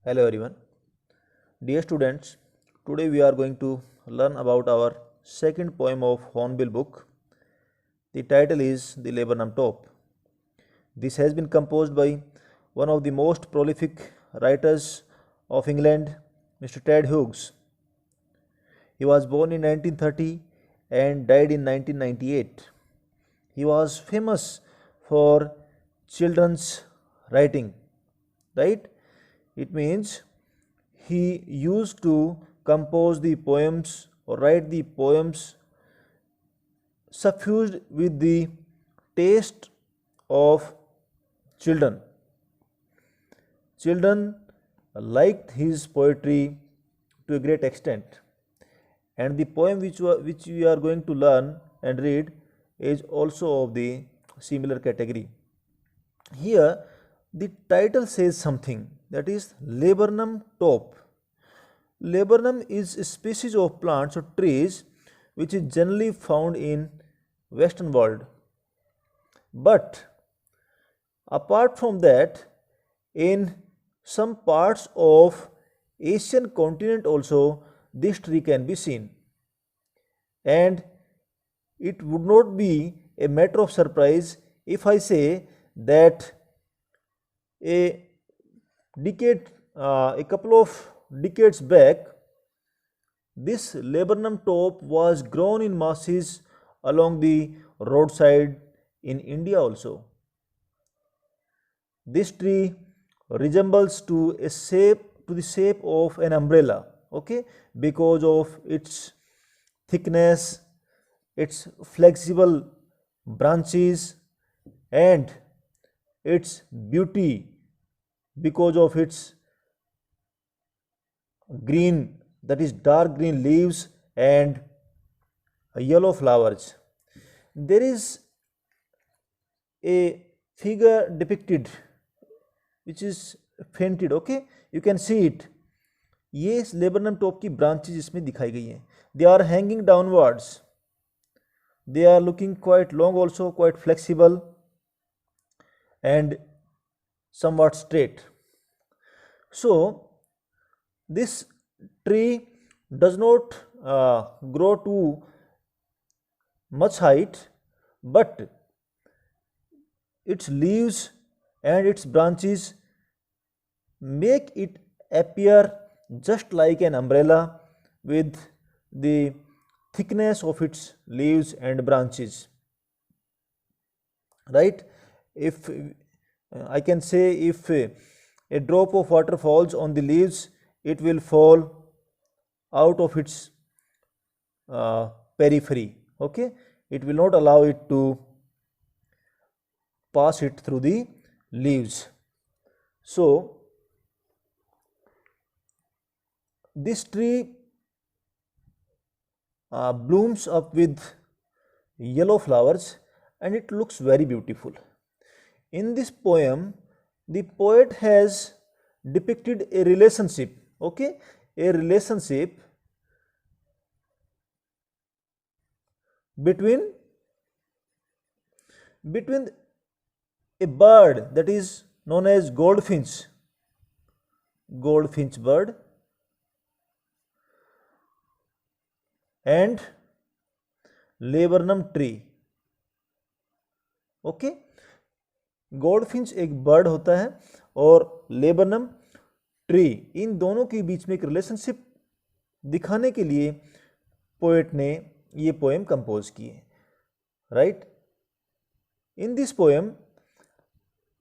Hello everyone. Dear students, today we are going to learn about our second poem of Hornbill book. The title is The Laburnum Top. This has been composed by one of the most prolific writers of England, Mr. Ted Hughes. He was born in 1930 and died in 1998. He was famous for children's writing, right? It means he used to compose the poems or write the poems suffused with the taste of children. Children liked his poetry to a great extent, and the poem which we are going to learn and read is also of the similar category. Here, the title says something, that is laburnum top. Laburnum is a species of plants or trees which is generally found in western world. But apart from that, in some parts of Asian continent also this tree can be seen. And it would not be a matter of surprise if I say that a a couple of decades back, this laburnum top was grown in masses along the roadside in India also. This tree resembles to the shape of an umbrella, okay, because of its thickness, its flexible branches, and its beauty because of its green, that is dark green leaves and yellow flowers. There is a figure depicted which is fainted, okay, you can see it. ये laburnum top की branches इसमें दिखाई गई हैं. They are hanging downwards. They are looking quite long also, quite flexible and somewhat straight. So this tree does not grow to much height, but its leaves and its branches make it appear just like an umbrella with the thickness of its leaves and branches, right? If I can say, if a drop of water falls on the leaves, it will fall out of its periphery, okay, it will not allow it to pass it through the leaves. So this tree blooms up with yellow flowers and it looks very beautiful. In this poem, the poet has depicted a relationship, okay, a relationship between a bird that is known as goldfinch bird, and laburnum tree, okay. Goldfinch एक bird होता है और laburnum tree, इन दोनों के बीच में एक relationship दिखाने के लिए पोएट ने ये पोएम कंपोज की है, right. In this poem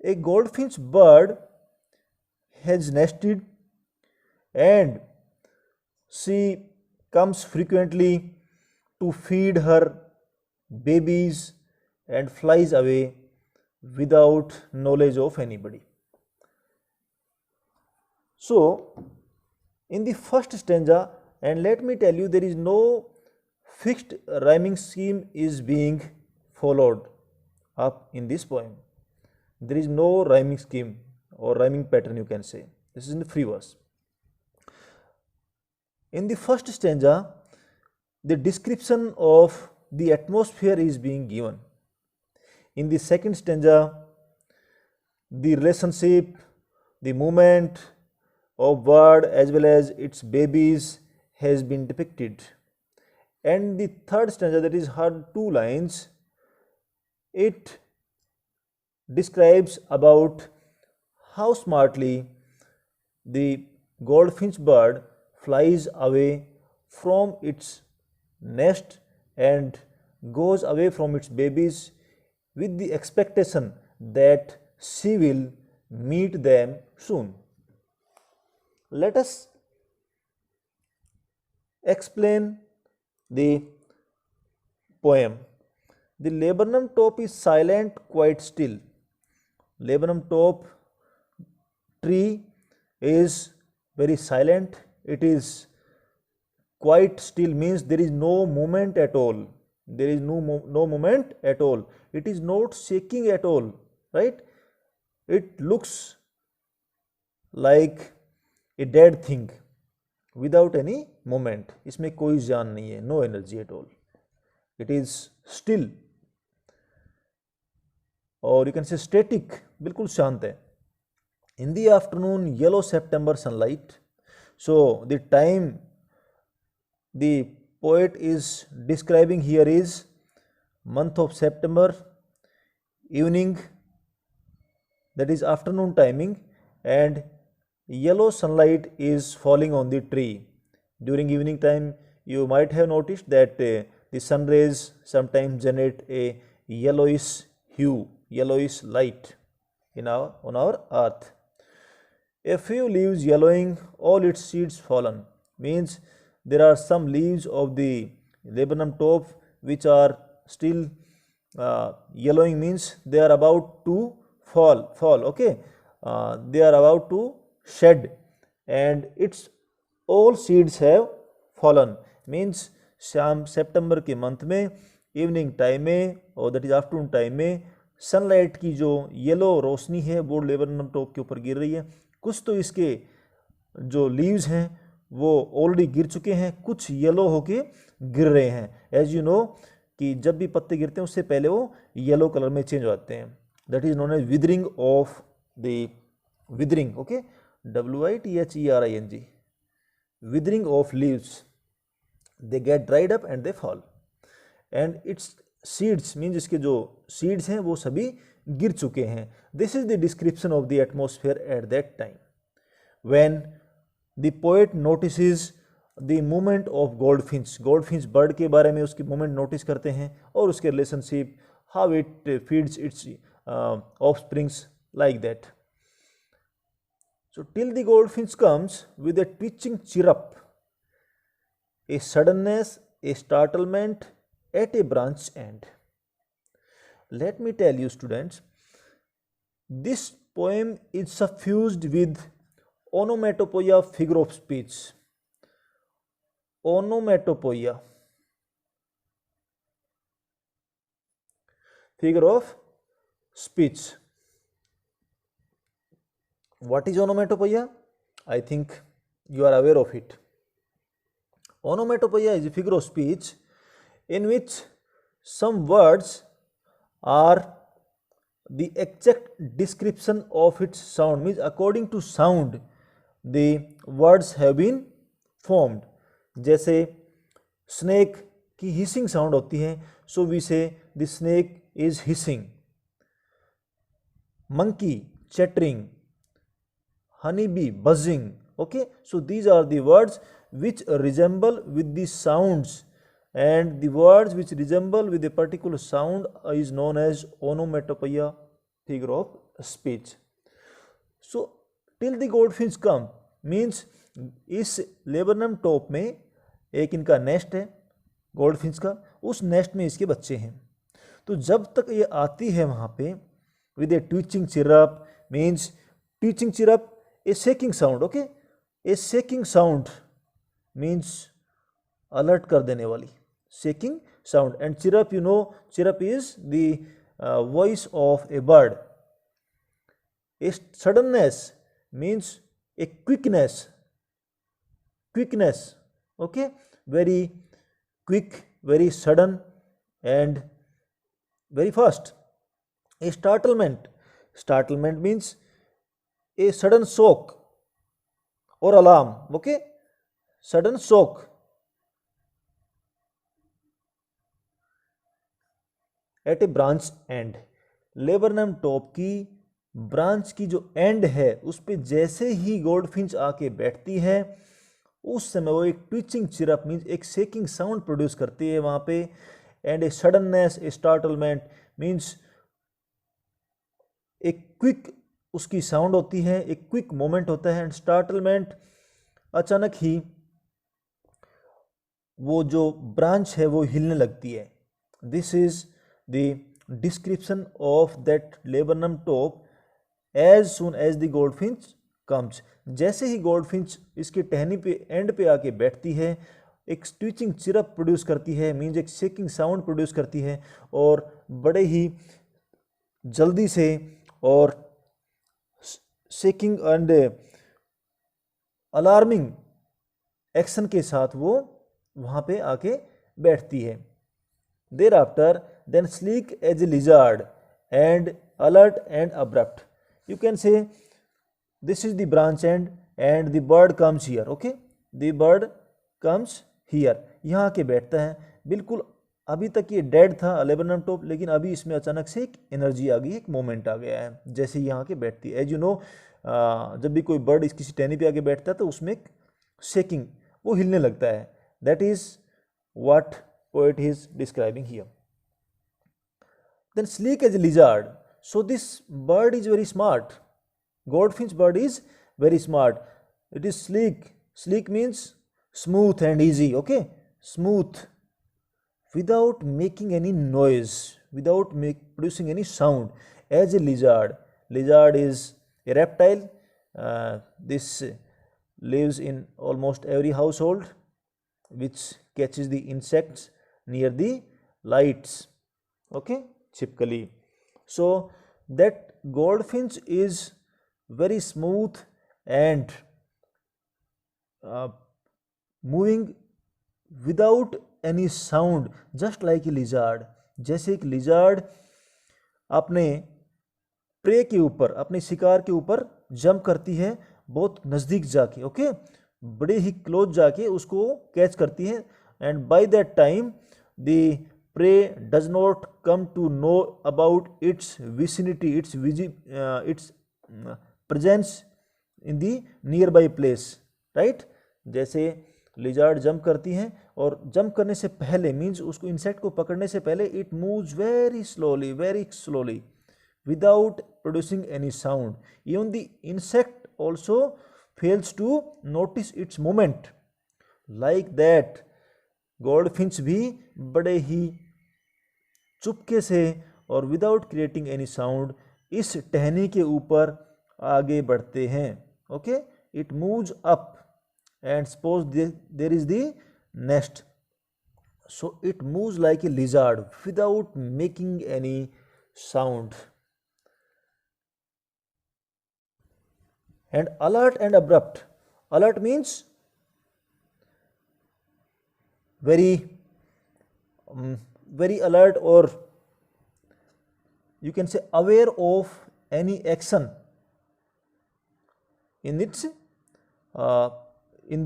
a goldfinch bird has nested and she comes frequently to feed her babies and flies away without knowledge of anybody. So in the first stanza, and let me tell you, there is no fixed rhyming scheme is being followed up in this poem. There is no rhyming scheme or rhyming pattern, you can say. This is in the free verse. In the first stanza, the description of the atmosphere is being given. In the second stanza, the relationship, the movement, of bird as well as its babies has been depicted. And the third stanza, that is her 2 lines, it describes about how smartly the goldfinch bird flies away from its nest and goes away from its babies with the expectation that she will meet them soon. Let us explain the poem. The laburnum top is silent, quite still. Laburnum top tree is very silent. It is quite still, means there is no movement at all. There is no movement at all. It is not shaking at all, right? It looks like a dead thing without any movement. इसमें कोई जान नहीं है, no energy at all. It is still, or you can say static, बिल्कुल शांत है. In the afternoon, yellow September sunlight. So the time the poet is describing here is month of September, evening, that is afternoon timing, and yellow sunlight is falling on the tree. During evening time, you might have noticed that the sun rays sometimes generate a yellowish hue, yellowish light on our earth. A few leaves yellowing, all its seeds fallen, means there are some leaves of the laburnum top which are still yellowing, means they are about to fall, okay, they are about to shed, and its all seeds have fallen, means शाम सितंबर के month में evening time में और that is afternoon time में sunlight की जो yellow रोशनी है वो लेबरनम टॉप के ऊपर गिर रही है. कुछ तो इसके जो लीव्स हैं वो ऑलरेडी गिर चुके हैं, कुछ येलो होके गिर रहे हैं. एज यू नो कि जब भी पत्ते गिरते हैं उससे पहले वो येलो कलर में चेंज हो जाते हैं. That is known as withering of the withering, okay, WITHERING, withering of leaves. They get dried up and they fall, and its seeds means इसके जो seeds हैं वो सभी गिर चुके हैं. This is the description of the atmosphere at that time when the poet notices the movement of goldfinch. goldfinch bird के बारे में उसकी movement notice करते हैं और उसके relationship, how it feeds its offsprings, like that. So till the goldfinch comes with a twitching chirrup, a suddenness, a startlement at a branch end. Let me tell you, students, this poem is suffused with onomatopoeia, figure of speech. Onomatopoeia, figure of speech. What is onomatopoeia? I think you are aware of it. Onomatopoeia is a figure of speech in which some words are the exact description of its sound, means according to sound the words have been formed. जैसे snake की hissing sound होती है, so we say the snake is hissing. Monkey chattering, honeybee buzzing, okay, so these are the words which resemble with the sounds, and the words which resemble with a particular sound is known as onomatopoeia, figure of speech. So till the goldfinch come means इस laburnum top में एक इनका nest है goldfinch का, उस nest में इसके बच्चे हैं. तो जब तक ये आती है वहाँ पे with A twitching chirp, means twitching chirp A shaking sound, okay, A shaking sound means alert कर देने वाली shaking sound. And chirp, you know, chirp is the voice of A bird. A suddenness means A quickness, okay, very quick, very sudden and very fast. A startlement means a sudden shock, or alarm. Okay, sudden shock. At a branch end, laburnum top की branch की जो and है उस पे जैसे ही goldfinch आके बैठती है उस समय वो एक ट्विचिंग चिरप मीन्स एक शेकिंग साउंड प्रोड्यूस करती है वहां पे, and A suddenness, A startlement means एक क्विक उसकी साउंड होती है, एक क्विक मोमेंट होता है, एंड स्टार्टलमेंट अचानक ही वो जो ब्रांच है वो हिलने लगती है. This is the description of that laburnum top as soon as the goldfinch comes. जैसे ही गोल्डफिंच इसके टहनी पे एंड पे आके बैठती है एक स्टिचिंग चिरप प्रोड्यूस करती है, मीन्स एक शेकिंग साउंड प्रोड्यूस करती है, और बड़े ही जल्दी से और शेकिंग एंड अलार्मिंग एक्शन के साथ वो वहाँ पे आके बैठती है. Thereafter then sleek as a lizard and alert and abrupt. You can say this is the branch and the bird comes here. Okay, the bird comes here. यहाँ आके बैठता है. बिल्कुल अभी तक ये डेड था लेबरनम टॉप, लेकिन अभी इसमें अचानक से एक एनर्जी आ गई, एक मोमेंट आ गया है जैसे ही यहाँ के बैठती है. एज यू नो, जब भी कोई बर्ड किसी टहनी पे आके बैठता है तो उसमें एक शेकिंग, वो हिलने लगता है. That is what poet is describing here. Then sleek as a lizard. So this bird is very smart. Goldfinch bird is very smart. It is sleek. Sleek means smooth and easy. Okay, smooth, without making any noise, without producing any sound. As a lizard. Lizard is a reptile. This lives in almost every household, which catches the insects near the lights. Okay, typically. So that goldfinch is very smooth and moving without any sound, just like a lizard. जैसे एक lizard अपने pray के ऊपर, अपने शिकार के ऊपर jump करती है बहुत नज़दीक जाके. ओके, बड़े ही क्लोज जाके उसको कैच करती है, and by that time the prey does not come to know about its vicinity, its presence in the nearby place. Right, जैसे लिजार्ड जंप करती हैं और जंप करने से पहले मीन्स उसको इंसेक्ट को पकड़ने से पहले it moves very slowly without producing any sound. Even the insect also fails to notice its movement. Like that goldfinch भी बड़े ही चुपके से और विदाउट क्रिएटिंग एनी साउंड इस टहनी के ऊपर आगे बढ़ते हैं. Okay, it moves up and suppose there is the nest, so it moves like a lizard without making any sound. And alert and abrupt. Alert means very alert, or you can say aware of any action in its in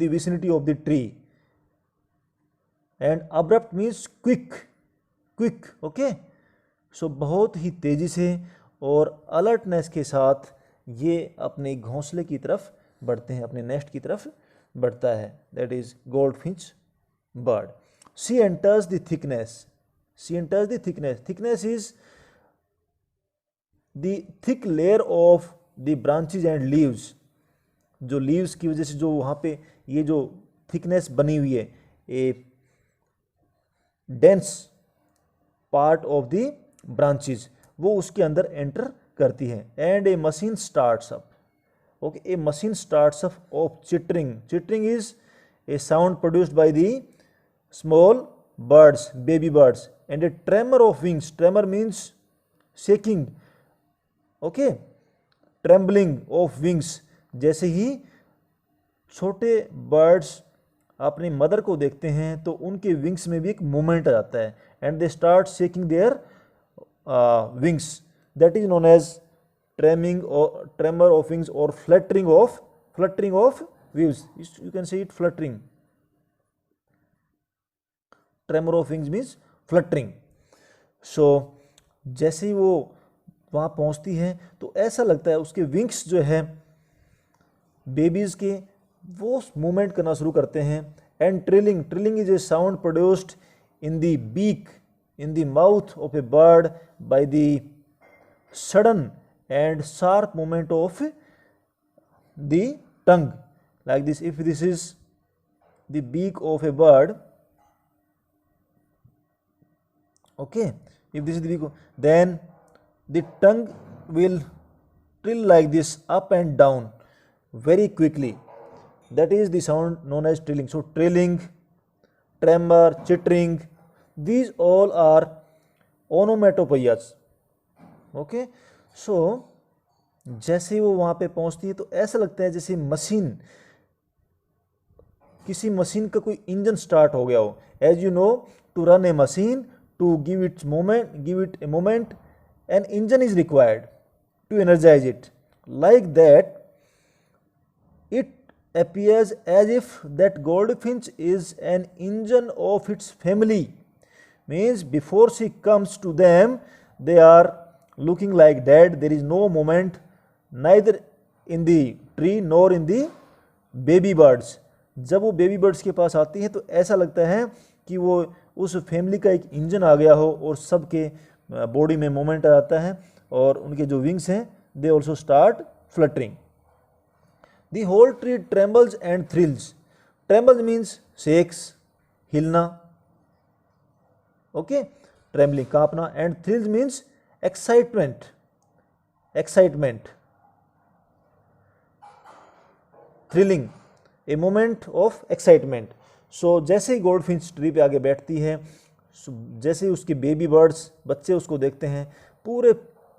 the vicinity of the tree. And abrupt means quick. Okay, so बहुत ही तेजी से और alertness के साथ ये अपने घोंसले की तरफ बढ़ते हैं, अपने नेस्ट की तरफ बढ़ता है. That is goldfinch bird. She enters the thickness. Thickness is the thick layer of the branches and leaves. जो leaves की वजह से जो वहाँ पे ये जो thickness बनी हुई है, a dense part of the branches, वो उसके अंदर enter करती है. And a machine starts up. Okay, a machine starts up of chittering. Chittering is a sound produced by the small birds, baby birds, and a tremor of wings. Tremor means shaking. Okay, trembling of wings. जैसे ही छोटे birds अपनी mother को देखते हैं तो उनके wings में भी एक मूवमेंट आ जाता है, and they start shaking their wings. That is known as tremor of wings or fluttering of fluttering of wings. You can say it fluttering. Tremor of wings means fluttering. So जैसे ही वो वहाँ पहुँचती है तो ऐसा लगता है उसके विंग्स जो है बेबीज़ के वो मूवमेंट करना शुरू करते हैं. And trilling is a sound produced in the beak, in the mouth of a bird by the sudden and sharp movement of the tongue, like this. If this is the beak of a bird, okay, if this is the beak, then the tongue will trill like this up and down very quickly. That is the sound known as trilling. So trilling, tremor, chittering, these all are onomatopoeias. Okay, so जैसे वो वहाँ पे पहुँचती है तो ऐसा लगता है जैसे मशीन, किसी मशीन का कोई इंजन स्टार्ट हो गया हो. As you know, to run a machine, to give it a moment, an engine is required to energize it. Like that it appears as if that goldfinch is an engine of its family. Means before she comes to them, they are looking like that. There is no movement neither in the tree nor in the baby birds. जब वो baby birds के पास आती है तो ऐसा लगता है कि वो उस फैमिली का एक इंजन आ गया हो और सबके बॉडी में मूवमेंट आ जाता है और उनके जो विंग्स हैं they also start fluttering. The whole tree trembles and thrills. Trembles means shakes, हिलना. Okay, trembling, कांपना. And thrills means excitement. Thrilling, a moment of excitement. So जैसे ही गोल्डफिंच ट्री पे आगे बैठती है, जैसे ही उसके बेबी बर्ड्स बच्चे उसको देखते हैं, पूरे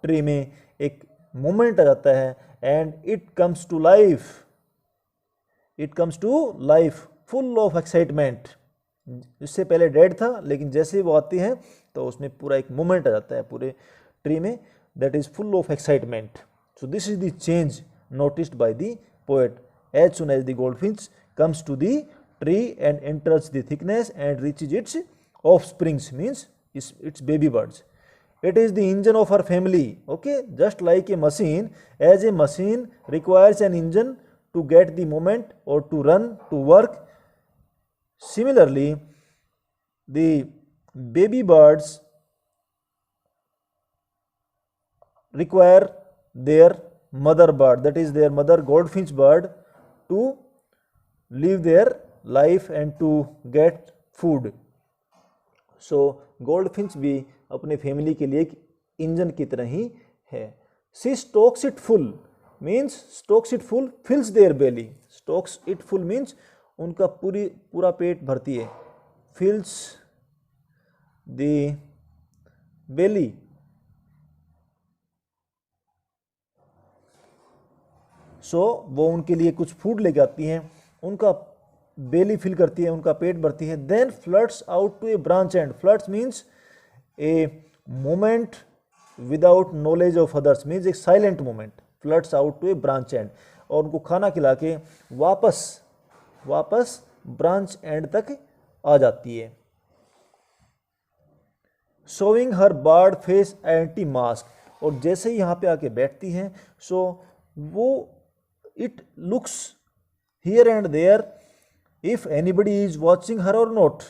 ट्री में एक मोमेंट आ जाता है and it comes to life full of excitement. इससे पहले डेड था लेकिन जैसे ही वो आती है तो उसमें पूरा एक मोमेंट आ जाता है पूरे ट्री में, that is full of excitement. So this is the change noticed by the poet. As soon as the goldfinch comes to the tree and enters the thickness and reaches its offsprings, means its baby birds. It is the engine of her family. Okay, just like a machine, as a machine requires an engine to get the movement or to run, to work, similarly the baby birds require their mother bird, that is their mother goldfinch bird, to live their life and to get food. So goldfinch भी अपने family के लिए एक engine की तरह ही है. She stokes it full means stokes it full fills their belly. Stokes it full means उनका पूरा पेट भरती है. Fills the belly. So वो उनके लिए कुछ फूड लेके आती हैं, उनका बेली फिल करती है, उनका पेट भरती है. Then flirts out to a branch end. Flirts means a moment without knowledge of others, means एक silent moment. Flirts out to a branch end. और उनको खाना खिला के वापस ब्रांच एंड तक आ जाती है. Showing her barred face anti mask. और जैसे ही यहाँ पे आके बैठती हैं सो वो it looks here and there if anybody is watching her or not,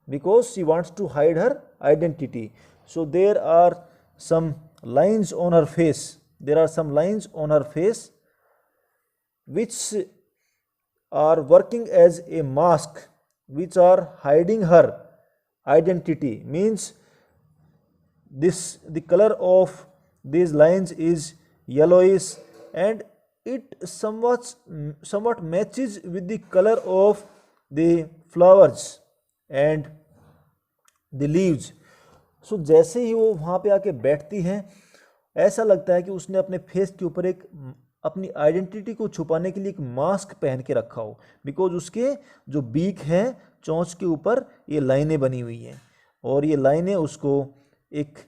because she wants to hide her identity. So there are some lines on her face. There are some lines on her face which are working as a mask, which are hiding her identity. Means the color of these lines is yellowish and it somewhat matches with the color of the flowers and the leaves. So जैसे ही वो वहाँ पे आके बैठती हैं ऐसा लगता है कि उसने अपने फेस के ऊपर एक अपनी आइडेंटिटी को छुपाने के लिए एक मास्क पहन के रखा हो, बिकॉज उसके जो बीक है चोंच के ऊपर ये लाइनें बनी हुई हैं और ये लाइनें उसको एक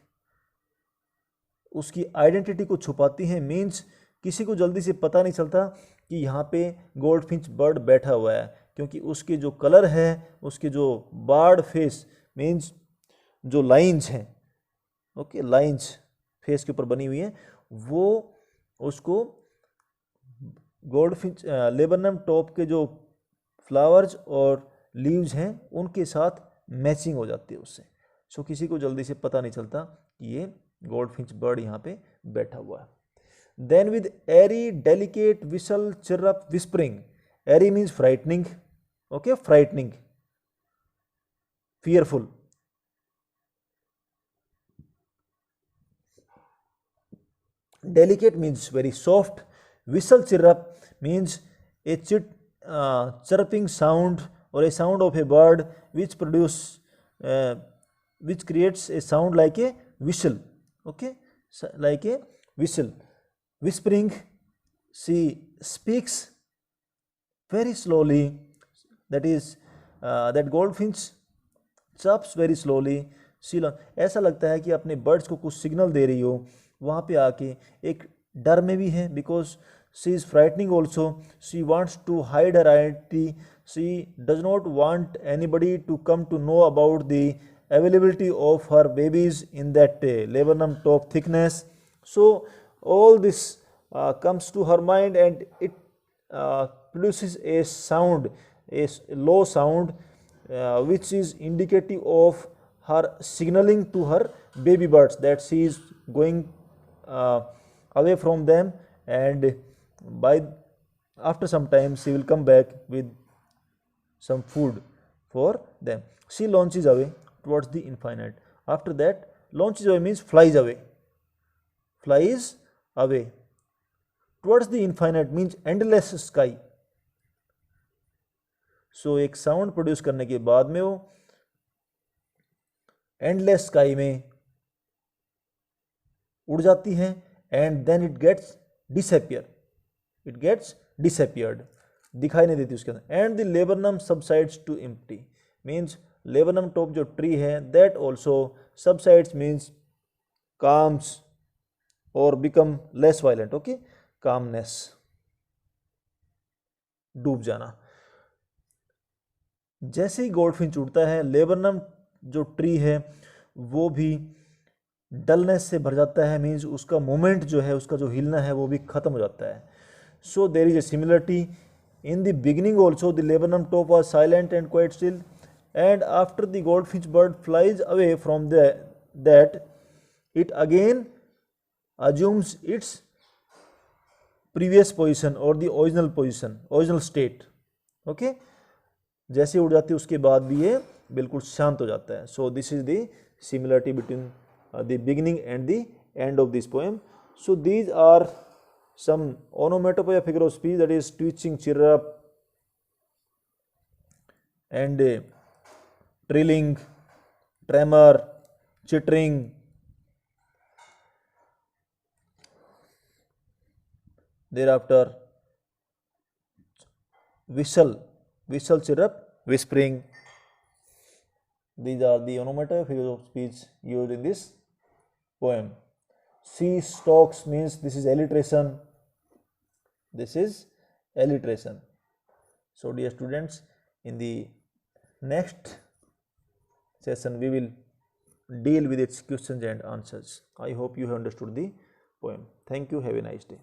उसकी आइडेंटिटी को छुपाती हैं. मीन्स किसी को जल्दी से पता नहीं चलता कि यहाँ पे गोल्डफिंच बर्ड बैठा हुआ है, क्योंकि उसके जो कलर है, उसके जो बार्ड फेस मीन्स जो लाइंस हैं, ओके, लाइंस फेस के ऊपर बनी हुई है, वो उसको गोल्डफिंच लेबनम टॉप के जो फ्लावर्स और लीव्स हैं उनके साथ मैचिंग हो जाती है उससे। सो किसी को जल्दी से पता नहीं चलता कि ये गोल्डफिंच बर्ड यहाँ पे बैठा हुआ है। Then with eerie delicate whistle chirp whispering, eerie means frightening, okay, frightening, fearful, delicate means very soft, whistle chirrup means a chirping sound or a sound of a bird which uh, which creates a sound like a whistle, okay, like a whistle. Whispering, she speaks very slowly, that is that goldfinch chirps very slowly, Sheela, ऐसा लगता है कि अपने birds को कुछ signal दे रही हो वहाँ पे आके। एक डर में भी है, because she is frightening also, she wants to hide her identity, she does not want anybody to come to know about the availability of her babies in that laburnum top thickness. So all this comes to her mind, and it produces a sound, a low sound, which is indicative of her signaling to her baby birds that she is going away from them, and by after some time she will come back with some food for them. She launches away towards the infinite. After that, launches away means flies away. Flies away towards the infinite means endless sky. सो एक sound produce करने के बाद में वो endless sky में उड़ जाती है, and then it gets disappear, it gets disappeared, दिखाई नहीं देती उसके अंदर। And the laburnum subsides to empty means laburnum top जो ट्री है that also subsides means calms और become less violent, okay, calmness, डूब जाना। जैसे ही गोल्डफिंच उड़ता है, लेबरनम जो ट्री है वो भी डलनेस से भर जाता है, मीन्स उसका मोमेंट जो है, उसका जो हिलना है वो भी खत्म हो जाता है। So there is a similarity in the beginning also the laburnum top was silent and quite still, and after the goldfinch bird flies away from that it again assumes its previous position or the original position, original state, okay, जैसे उड़ जाती है उसके बाद भी ये बिल्कुल शांत हो जाता है। So this is the similarity between the beginning and the end of this poem. So these are some onomatopoeia figure of speech, that is twitching, chirrup, and trilling, tremor, chittering, thereafter whistle, chirrup, whispering. These are the onomatopoeia figures of speech used in this poem. She stalks means this is alliteration, this is alliteration. So dear students, in the next session we will deal with its questions and answers. I hope you have understood the poem. Thank you. Have a nice day.